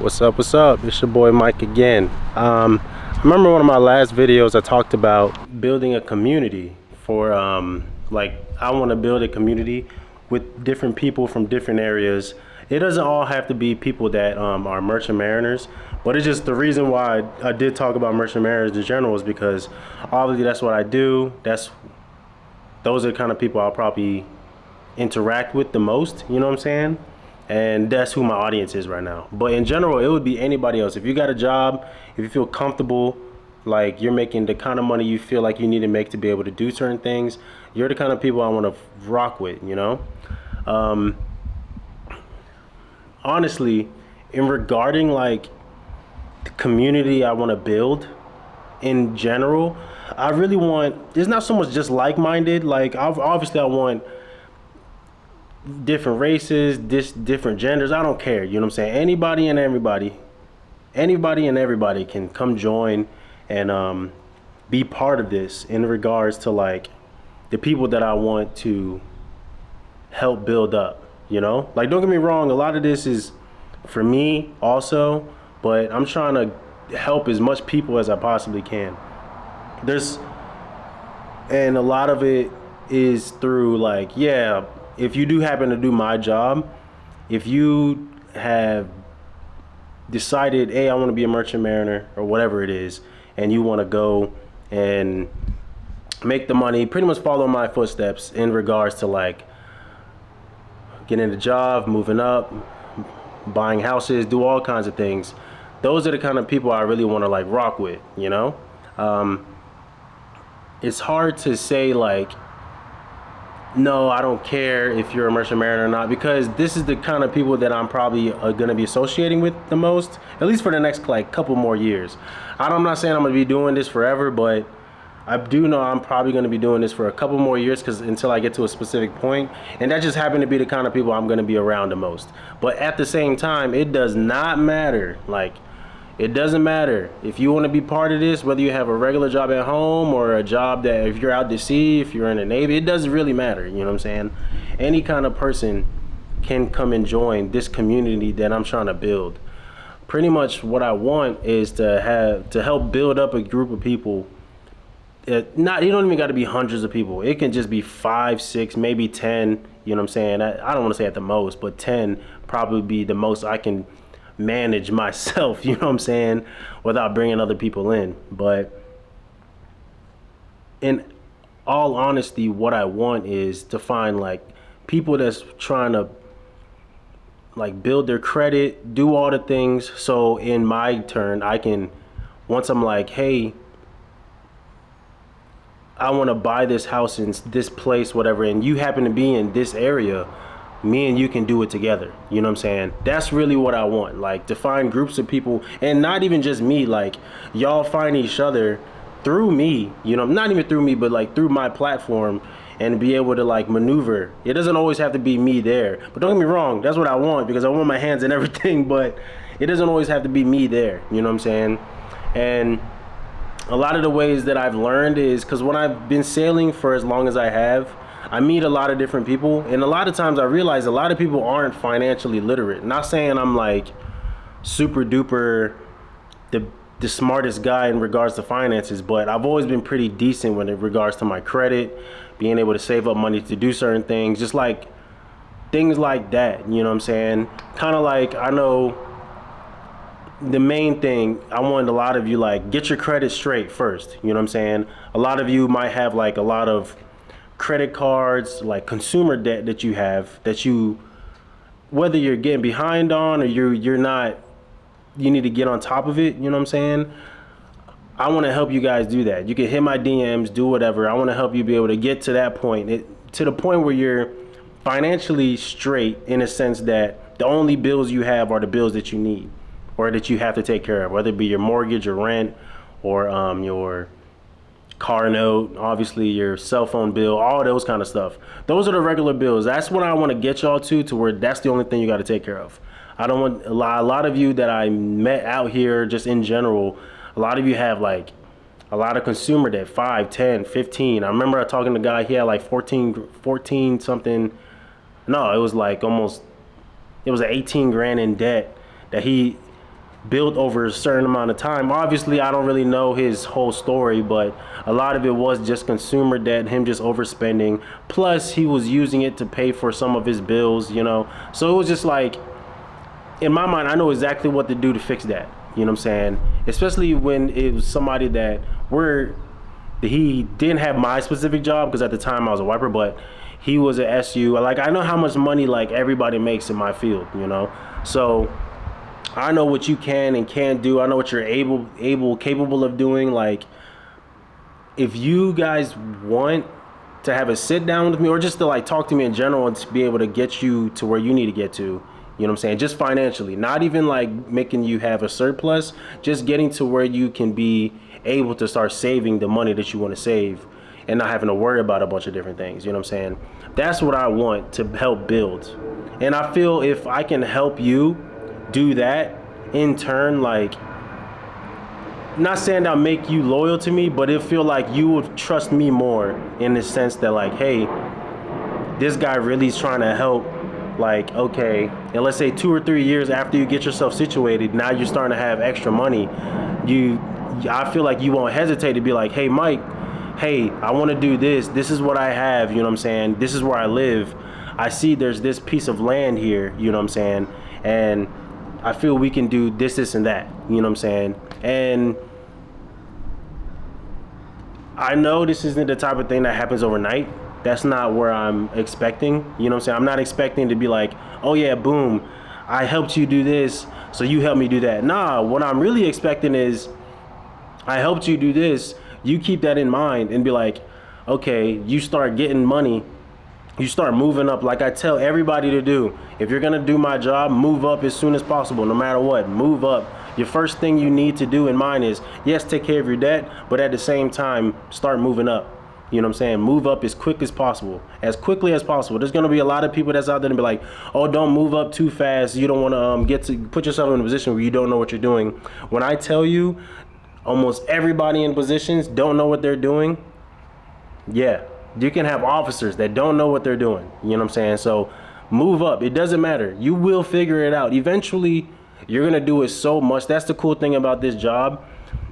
What's up? What's up? It's your boy Mike again. I remember one of my last videos I talked about building a community for like I want to build a community with different people from different areas. It doesn't all have to be people that are merchant mariners, but it's just the reason why I did talk about merchant mariners in general is because obviously that's what I do. Those are the kind of people I'll probably interact with the most, you know what I'm saying? And that's who my audience is right now. But in general, it would be anybody else. If you got a job, if you feel comfortable, like you're making the kind of money you feel like you need to make to be able to do certain things, you're the kind of people I want to rock with, you know? Um, Honestly, in regarding like the community I want to build in general, I really want, it's not so much just like-minded, like obviously I want different races, different genders. I don't care. You know what I'm saying? Anybody and everybody can come join and be part of this in regards to like the people that I want to help build up. You know, like don't get me wrong. A lot of this is for me also, but I'm trying to help as much people as I possibly can. There's and a lot of it is through like yeah, if you do happen to do my job, if you have decided, hey, I want to be a merchant mariner or whatever it is, and you want to go and make the money, pretty much follow my footsteps in regards to like getting a job, moving up, buying houses, do all kinds of things. Those are the kind of people I really want to like rock with, you know? Um, it's hard to say like, no, I don't care if you're a merchant mariner or not, because this is the kind of people that I'm probably going to be associating with the most, at least for the next like couple more years. I'm not saying I'm going to be doing this forever, but I do know I'm probably going to be doing this for a couple more years because until I get to a specific point, and that just happened to be the kind of people I'm going to be around the most. But at the same time, it does not matter. Like, it doesn't matter if you want to be part of this, whether you have a regular job at home or a job that if you're out to sea, if you're in the Navy, it doesn't really matter. You know what I'm saying? Any kind of person can come and join this community that I'm trying to build. Pretty much what I want is to help build up a group of people. Not, you don't even got to be hundreds of people. It can just be 5, 6, maybe 10. You know what I'm saying? I don't want to say at the most, but 10 probably be the most I can manage myself, you know what I'm saying, without bringing other people in. But in all honesty, what I want is to find like people that's trying to like build their credit, do all the things, so in my turn I can, once I'm like, hey, I want to buy this house in this place, whatever, and you happen to be in this area, me and you can do it together. You know what I'm saying? That's really what I want. Like to find groups of people, and not even just me, like y'all find each other through me, you know, not even through me, but like through my platform, and be able to like maneuver. It doesn't always have to be me there. But don't get me wrong, that's what I want because I want my hands in everything, but it doesn't always have to be me there. You know what I'm saying? And a lot of the ways that I've learned is because when I've been sailing for as long as I have, I meet a lot of different people, and a lot of times I realize a lot of people aren't financially literate. Not saying I'm like super duper the smartest guy in regards to finances, but I've always been pretty decent when it regards to my credit, being able to save up money to do certain things, just like things like that. You know what I'm saying? Kind of like I know the main thing I want a lot of you like get your credit straight first. You know what I'm saying? A lot of you might have like a lot of credit cards, like consumer debt that you have that you, whether you're getting behind on or you're not, you need to get on top of it. You know what I'm saying? I want to help you guys do that. You can hit my DMs, do whatever. I want to help you be able to get to that point, to the point where you're financially straight in a sense that the only bills you have are the bills that you need or that you have to take care of, whether it be your mortgage or rent or your car note, obviously your cell phone bill, all those kind of stuff. Those are the regular bills. That's what I want to get y'all to where that's the only thing you got to take care of. I don't want a lot of you that I met out here just in general, a lot of you have like a lot of consumer debt, 5, 10, 15. I remember I talking to a guy, he had like 14 something. No, it was like almost, it was 18 grand in debt that he built over a certain amount of time. Obviously, I don't really know his whole story, but a lot of it was just consumer debt, him just overspending. Plus, he was using it to pay for some of his bills, you know. So it was just like, in my mind, I know exactly what to do to fix that. You know what I'm saying? Especially when it was somebody that he didn't have my specific job, because at the time I was a wiper, but he was an SU. Like, I know how much money like everybody makes in my field, you know. So I know what you can and can't do. I know what you're capable of doing. Like, if you guys want to have a sit down with me, or just to like talk to me in general and to be able to get you to where you need to get to, you know what I'm saying? Just financially, not even like making you have a surplus, just getting to where you can be able to start saving the money that you want to save and not having to worry about a bunch of different things. You know what I'm saying? That's what I want to help build. And I feel if I can help you do that in turn, like, not saying I'll make you loyal to me, but it feel like you would trust me more in the sense that like, hey, this guy really is trying to help. Like, okay, and let's say 2 or 3 years after you get yourself situated, now you're starting to have extra money. I feel like you won't hesitate to be like, hey, Mike, hey, I want to do this. This is what I have. You know what I'm saying? This is where I live. I see there's this piece of land here. You know what I'm saying? And I feel we can do this, this, and that. You know what I'm saying? And I know this isn't the type of thing that happens overnight. That's not where I'm expecting. You know what I'm saying? I'm not expecting to be like, oh yeah, boom, I helped you do this, so you help me do that. Nah, what I'm really expecting is, I helped you do this, you keep that in mind and be like, okay, you start getting money, you start moving up like I tell everybody to do. If you're gonna do my job, move up as soon as possible, no matter what, move up. Your first thing you need to do in mind is, yes, take care of your debt, but at the same time, start moving up. You know what I'm saying? Move up as quick as possible, as quickly as possible. There's gonna be a lot of people that's out there and be like, oh, don't move up too fast. You don't wanna get to put yourself in a position where you don't know what you're doing. When I tell you, almost everybody in positions don't know what they're doing, yeah, you can have officers that don't know what they're doing. You know what I'm saying? So move up. It doesn't matter. You will figure it out. Eventually, you're gonna do it so much. That's the cool thing about this job.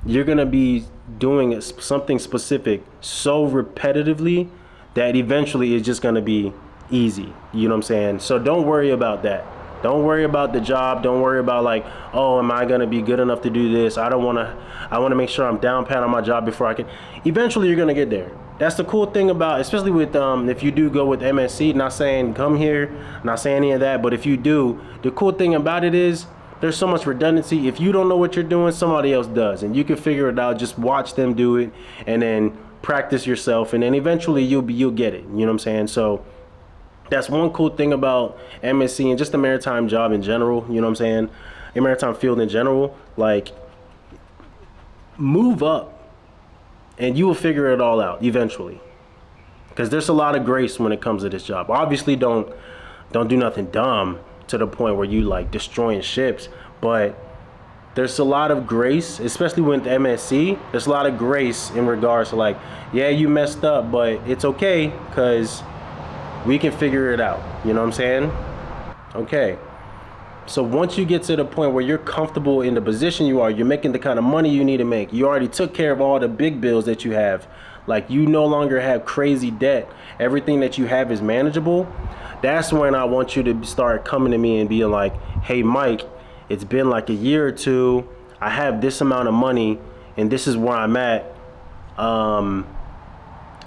You're gonna be doing something specific so repetitively that eventually it's just gonna be easy. You know what I'm saying? So don't worry about that. Don't worry about the job. Don't worry about like, oh, am I gonna be good enough to do this? I wanna make sure I'm down pat on my job before I can. Eventually you're gonna get there. That's the cool thing about, especially with if you do go with MSC, not saying come here, not saying any of that, but if you do, the cool thing about it is there's so much redundancy. If you don't know what you're doing, somebody else does, and you can figure it out. Just watch them do it and then practice yourself, and then eventually you'll get it. You know what I'm saying? So that's one cool thing about MSC and just the maritime job in general. You know what I'm saying? A maritime field in general. Like, move up and you will figure it all out eventually, because there's a lot of grace when it comes to this job. Obviously, don't do nothing dumb to the point where you like destroying ships, but there's a lot of grace, especially with MSC. There's a lot of grace in regards to like, yeah, you messed up, but it's okay because we can figure it out. You know what I'm saying? Okay. So once you get to the point where you're comfortable in the position you are, you're making the kind of money you need to make, you already took care of all the big bills that you have, like you no longer have crazy debt, everything that you have is manageable, that's when I want you to start coming to me and being like, hey, Mike, it's been like a year or two, I have this amount of money and this is where I'm at.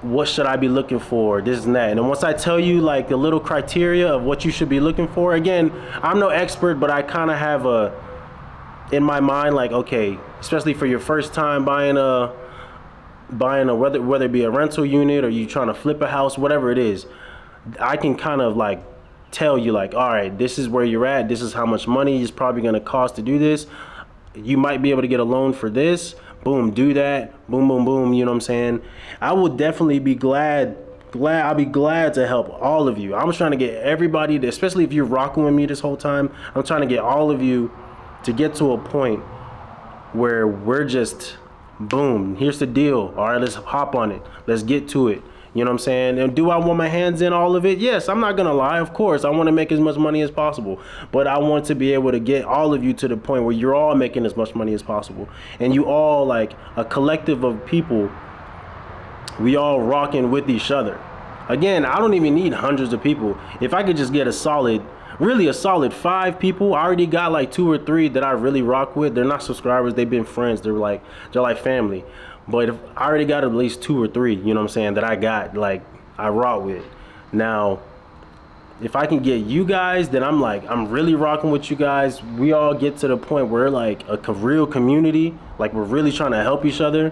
What should I be looking for, this and that. And then once I tell you like the little criteria of what you should be looking for, again, I'm no expert, but I kind of have in my mind, like, okay, especially for your first time buying a whether it be a rental unit or you trying to flip a house, whatever it is, I can kind of like tell you like, all right, this is where you're at, this is how much money it's probably going to cost to do this. You might be able to get a loan for this. Boom, do that. Boom, boom, boom. You know what I'm saying? I would definitely be I'll be glad to help all of you. I'm trying to get everybody, especially if you're rocking with me this whole time, I'm trying to get all of you to get to a point where we're just, boom, here's the deal. All right, let's hop on it. Let's get to it. You know what I'm saying? And do I want my hands in all of it? Yes, I'm not gonna lie. Of course, I want to make as much money as possible, but I want to be able to get all of you to the point where you're all making as much money as possible, and you all like a collective of people. We all rocking with each other. Again, I don't even need hundreds of people. If I could just get a solid 5 people, I already got like 2 or 3 that I really rock with. They're not subscribers, they've been friends, they're like family. But if I already got at least 2 or 3, you know what I'm saying, that I got, like, I rock with. Now, if I can get you guys, then I'm really rocking with you guys. We all get to the point where like a real community, like we're really trying to help each other.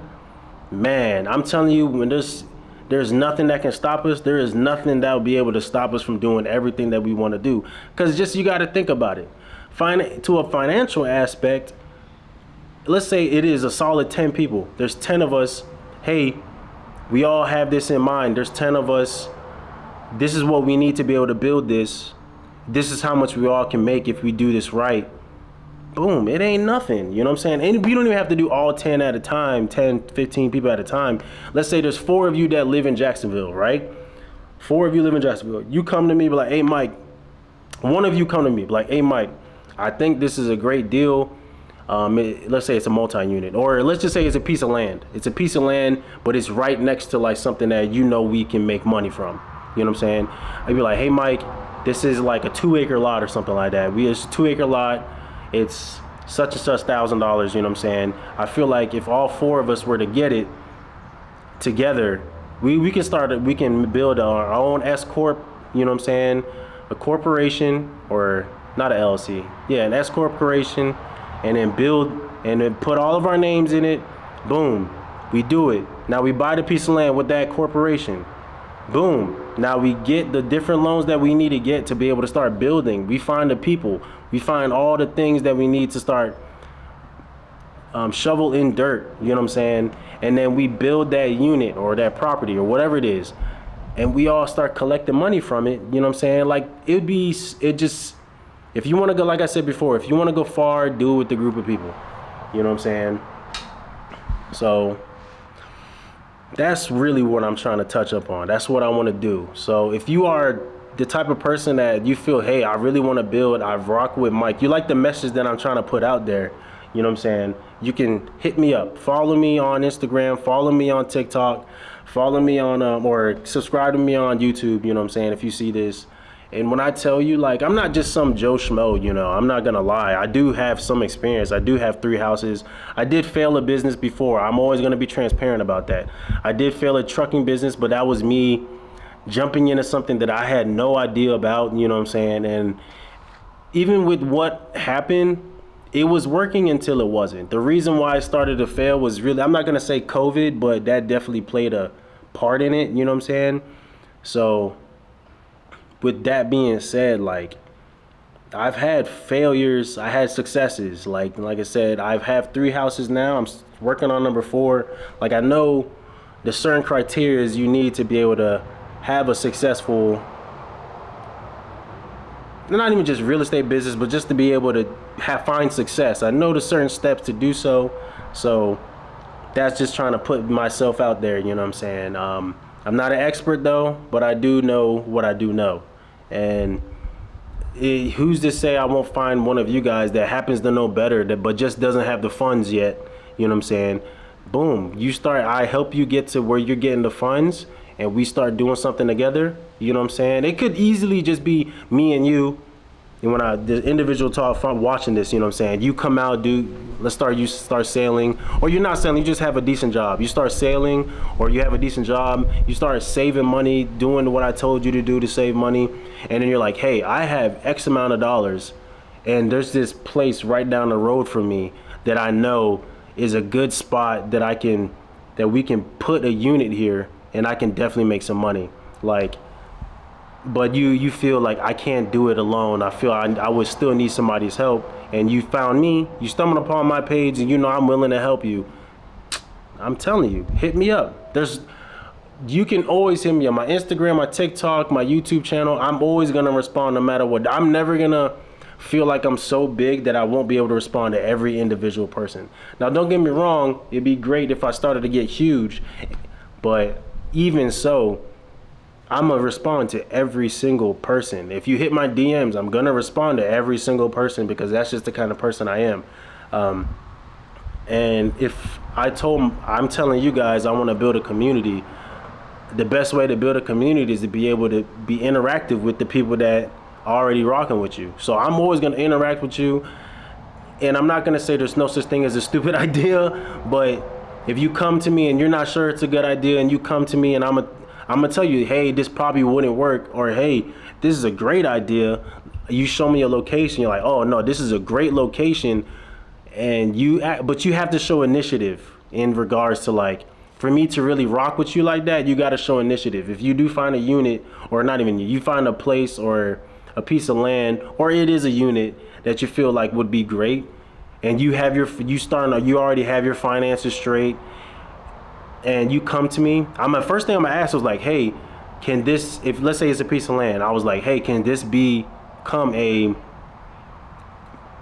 Man, I'm telling you, when there's nothing that can stop us. There is nothing that will be able to stop us from doing everything that we want to do. Because just, you got to think about it. To a financial aspect, let's say it is a solid 10 people. There's 10 of us. Hey, we all have this in mind. There's 10 of us. This is what we need to be able to build this. This is how much we all can make if we do this right. Boom, it ain't nothing, you know what I'm saying? And we don't even have to do all 10 at a time, 10, 15 people at a time. Let's say there's 4 of you that live in Jacksonville, right? 4 of you live in Jacksonville. You come to me, be like, hey, Mike. One of you come to me, be like, hey, Mike, I think this is a great deal. Let's say it's a multi-unit, or let's just say it's a piece of land. It's a piece of land, but it's right next to like something that you know we can make money from. You know what I'm saying? I'd be like, hey, Mike, this is like a 2-acre lot or something like that. It's a 2-acre lot. It's such and such $1,000, you know what I'm saying? I feel like if all 4 of us were to get it together, we can build our own S Corp, you know what I'm saying? A corporation, or not an LLC. Yeah, an S corporation, and then build and then put all of our names in it. Boom. We do it. Now we buy the piece of land with that corporation. Boom. Now we get the different loans that we need to get to be able to start building. We find the people. We find all the things that we need to start shovel in dirt, you know what I'm saying? And then we build that unit or that property or whatever it is. And we all start collecting money from it, you know what I'm saying? Like, if you want to go, like I said before, if you want to go far, do it with the group of people. You know what I'm saying? So that's really what I'm trying to touch up on. That's what I want to do. So if you are the type of person that you feel, hey, I really want to build, I rock with Mike, you like the message that I'm trying to put out there, you know what I'm saying? You can hit me up. Follow me on Instagram. Follow me on TikTok. Follow me on, or subscribe to me on YouTube, you know what I'm saying, if you see this. And when I tell you, like, I'm not just some Joe Schmo, you know, I'm not gonna lie. I do have some experience. I do have 3 houses. I did fail a business before. I'm always gonna be transparent about that. I did fail a trucking business, but that was me jumping into something that I had no idea about, you know what I'm saying? And even with what happened, it was working until it wasn't. The reason why it started to fail was really, I'm not gonna say COVID, but that definitely played a part in it, you know what I'm saying? So with that being said, like, I've had failures, I had successes. Like I said, I've had 3 houses now. I'm working on number 4. Like, I know the certain criteria you need to be able to have a successful, not even just real estate business, but just to be able to find success. I know the certain steps to do so. So that's just trying to put myself out there, you know what I'm saying? I'm not an expert though, but I do know what I do know. And who's to say I won't find one of you guys that happens to know better, but just doesn't have the funds yet, you know what I'm saying? Boom, I help you get to where you're getting the funds, and we start doing something together, you know what I'm saying? It could easily just be me and you. And when the individual talk watching this, you know what I'm saying? You come out, you start sailing, or you're not sailing, you just have a decent job. You start sailing, or you have a decent job, you start saving money, doing what I told you to do to save money, and then you're like, hey, I have X amount of dollars, and there's this place right down the road from me that I know is a good spot that we can put a unit here, and I can definitely make some money. Like, but you feel like I can't do it alone. I feel I would still need somebody's help, and you found me, you stumbled upon my page, and you know I'm willing to help you. I'm telling you, hit me up. You can always hit me on my Instagram, my TikTok, my YouTube channel. I'm always gonna respond no matter what. I'm never gonna feel like I'm so big that I won't be able to respond to every individual person. Now, don't get me wrong, it'd be great if I started to get huge, but even so, I'm gonna respond to every single person. If you hit my DMs, I'm gonna respond to every single person because that's just the kind of person I am. And if I'm telling you guys, I want to build a community. The best way to build a community is to be able to be interactive with the people that are already rocking with you. So I'm always gonna interact with you, and I'm not gonna say there's no such thing as a stupid idea, but if you come to me and you're not sure it's a good idea, and you come to me and I'm gonna tell you, hey, this probably wouldn't work, or hey, this is a great idea. You show me a location, you're like, oh no, this is a great location, and but you have to show initiative in regards to, like, for me to really rock with you like that, you got to show initiative. If you do find a unit, or not even you find a place or a piece of land, or it is a unit that you feel like would be great, and you already have your finances straight, and you come to me, first thing I'm gonna ask was like, hey, can this, if let's say it's a piece of land, I was like, hey, can this become a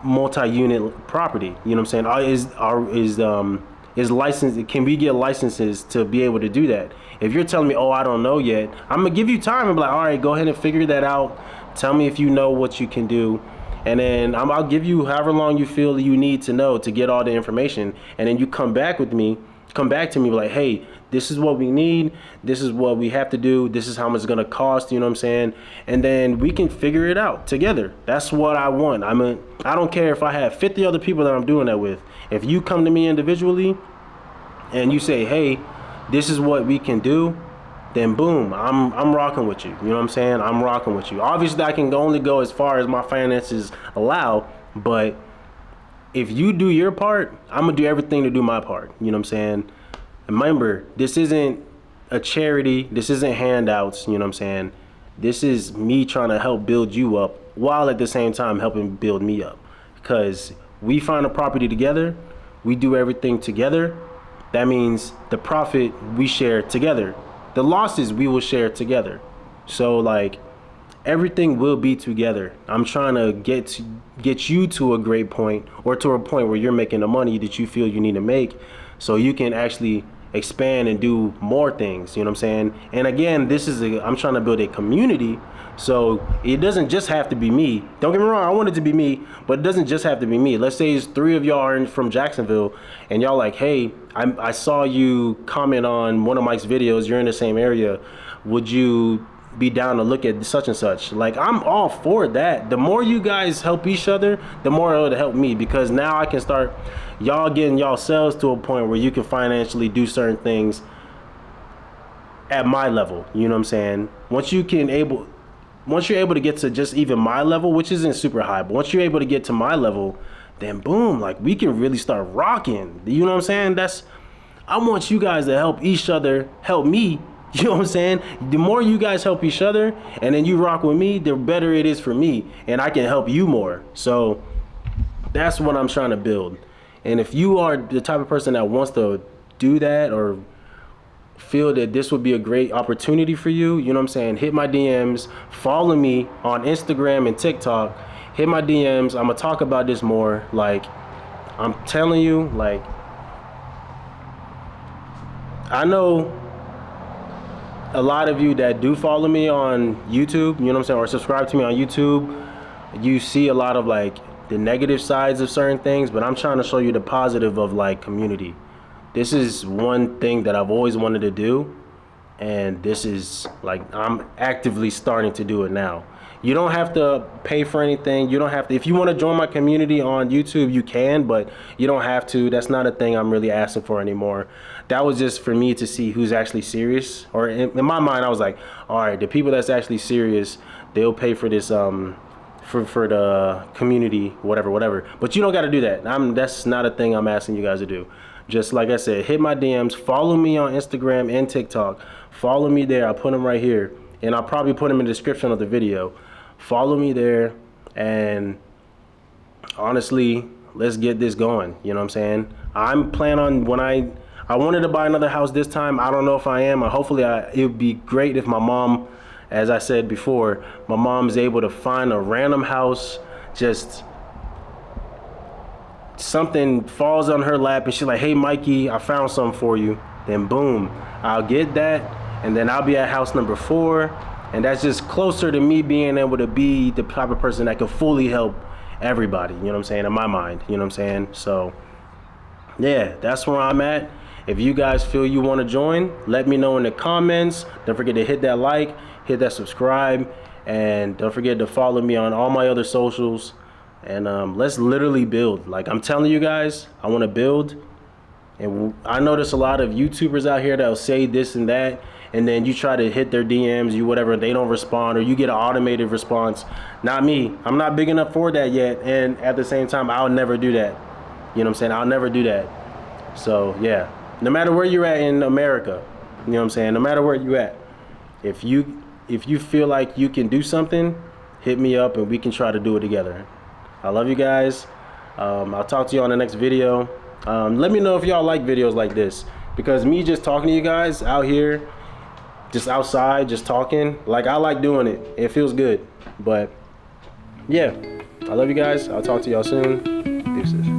multi-unit property? You know what I'm saying? Is licensed, can we get licenses to be able to do that? If you're telling me, oh, I don't know yet, I'm gonna give you time and be like, all right, go ahead and figure that out. Tell me if you know what you can do, and then I'll give you however long you feel you need to know to get all the information, and then you come back to me like, hey, this is what we need, this is what we have to do, this is how much it's gonna cost, you know what I'm saying? And then we can figure it out together. That's what I want. I don't care if I have 50 other people that I'm doing that with. If you come to me individually and you say, hey, this is what we can do, then boom, I'm rocking with you. You know what I'm saying? I'm rocking with you. Obviously, I can only go as far as my finances allow, but if you do your part, I'm gonna do everything to do my part. You know what I'm saying? And remember, this isn't a charity. This isn't handouts. You know what I'm saying? This is me trying to help build you up while at the same time helping build me up. Because we find a property together, we do everything together. That means the profit we share together. The losses we will share together. So like, everything will be together. I'm trying to get you to a great point, or to a point where you're making the money that you feel you need to make, so you can actually expand and do more things. You know what I'm saying? And again, I'm trying to build a community, so it doesn't just have to be me. Don't get me wrong, I want it to be me, but it doesn't just have to be me. Let's say it's 3 of y'all are from Jacksonville, and y'all like, hey, I saw you comment on one of Mike's videos, you're in the same area, would you be down to look at such and such? Like, I'm all for that. The more you guys help each other, the more it'll help me, because now I can start y'all getting yourselves to a point where you can financially do certain things at my level. You know what I'm saying? Once you're able to get to just even my level, which isn't super high, but once you're able to get to my level, then boom, like, we can really start rocking. You know what I'm saying? I want you guys to help each other, help me. You know what I'm saying? The more you guys help each other and then you rock with me, the better it is for me, and I can help you more. So that's what I'm trying to build. And if you are the type of person that wants to do that, or feel that this would be a great opportunity for you, you know what I'm saying, hit my DMs, follow me on Instagram and TikTok, hit my DMs. I'm gonna talk about this more. Like, I'm telling you, like, I know a lot of you that do follow me on YouTube, you know what I'm saying, or subscribe to me on YouTube, you see a lot of like the negative sides of certain things, but I'm trying to show you the positive of like community. This is one thing that I've always wanted to do, and this is like, I'm actively starting to do it now. You don't have to pay for anything. You don't have to, if you want to join my community on YouTube, you can, but you don't have to. That's not a thing I'm really asking for anymore. That was just for me to see who's actually serious. Or in my mind, I was like, all right, the people that's actually serious, they'll pay for this, for the community, whatever. But you don't got to do that. That's not a thing I'm asking you guys to do. Just like I said, hit my DMs, follow me on Instagram and TikTok. Follow me there. I'll put them right here, and I'll probably put them in the description of the video. Follow me there, and honestly, let's get this going. You know what I'm saying? I'm planning on, when I wanted to buy another house this time. I don't know if I am. Hopefully, it would be great if my mom, as I said before, my mom's able to find a random house, just something falls on her lap and she's like, hey Mikey, I found something for you. Then boom, I'll get that, and then I'll be at house number 4, and that's just closer to me being able to be the type of person that can fully help everybody, you know what I'm saying, in my mind, you know what I'm saying? So yeah, that's where I'm at. If you guys feel you want to join, let me know in the comments. Don't forget to hit that like, hit that subscribe, and don't forget to follow me on all my other socials. And let's literally build. Like I'm telling you guys, I want to build. And I notice a lot of YouTubers out here that'll say this and that, and then you try to hit their DMs, you whatever, they don't respond, or you get an automated response. Not me. I'm not big enough for that yet, and at the same time, I'll never do that. You know what I'm saying? I'll never do that. So yeah, no matter where you're at in America, you know what I'm saying? No matter where you at, if you feel like you can do something, hit me up and we can try to do it together. I love you guys. I'll talk to you on the next video. Let me know if y'all like videos like this, because me just talking to you guys out here, just outside, just talking, like I like doing it. It feels good. But yeah, I love you guys. I'll talk to y'all soon. Deuces.